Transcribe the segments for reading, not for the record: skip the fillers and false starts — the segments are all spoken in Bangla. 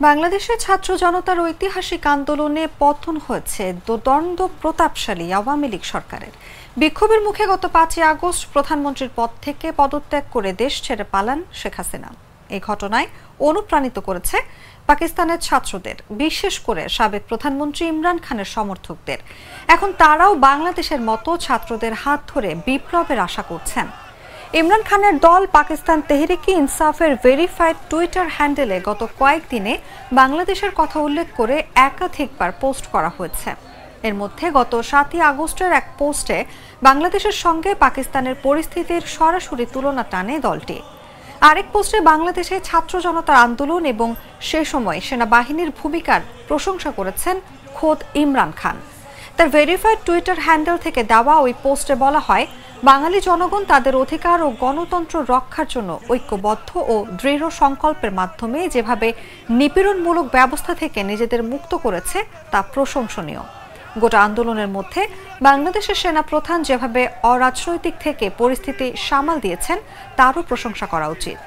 বাংলাদেশের ছাত্র জনতার ঐতিহাসিক আন্দোলনে পতন হয়েছে দোদণ্ড প্রতাপশালী আওয়ামী লীগ সরকারের। বিক্ষোভের মুখে গত 5 আগস্ট প্রধানমন্ত্রীর পদ থেকে পদত্যাগ করে দেশ ছেড়ে পালান শেখ হাসিনা। এই ঘটনায় অনুপ্রাণিত করেছে পাকিস্তানের ছাত্রদের, বিশেষ করে সাবেক প্রধানমন্ত্রী ইমরান খানের সমর্থকদের। এখন তারাও বাংলাদেশের মতো ছাত্রদের হাত ধরে বিপ্লবের আশা করছেন। ইমরান খানের দল পাকিস্তান তেহরিকে ইনসাফের ভেরিফাইড টুইটার হ্যান্ডেলে গত কয়েকদিনে বাংলাদেশের কথা উল্লেখ করে একাধিকবার পোস্ট করা হয়েছে। এর মধ্যে গত 7 আগস্টের এক পোস্টে বাংলাদেশের সঙ্গে পাকিস্তানের পরিস্থিতির সরাসরি তুলনা টানে দলটি। আরেক পোস্টে বাংলাদেশে ছাত্র জনতার আন্দোলন এবং সে সময় সেনাবাহিনীর ভূমিকার প্রশংসা করেছেন খোদ ইমরান খান। তার ভেরিফাইড টুইটার হ্যান্ডেল থেকে দেওয়া ওই পোস্টে বলা হয়, বাঙালি জনগণ তাদের অধিকার ও গণতন্ত্র রক্ষার জন্য ঐক্যবদ্ধ ও দৃঢ় সংকল্পের মাধ্যমে যেভাবে নিপীড়নমূলক ব্যবস্থা থেকে নিজেদের মুক্ত করেছে তা প্রশংসনীয়। গোটা আন্দোলনের মধ্যে বাংলাদেশের সেনা প্রধান যেভাবে অরাজনৈতিক থেকে পরিস্থিতি সামাল দিয়েছেন তারও প্রশংসা করা উচিত।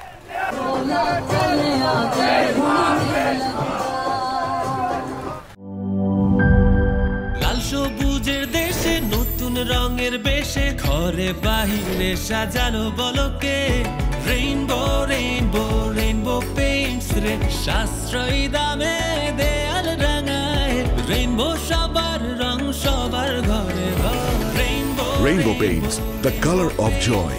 সবুজের দেশে নতুন রঙের বেশে ঘরে বাহিরে সাজানো বলকে রেইনবো রেইনবো রেইনবো পেইন্টস রে সাশ্রয়ী দামে দেয়াল রাঙায় রেইনবো সবার রং সবার ঘরে ঘরে rainbow Rainbow Paints, the color of joy.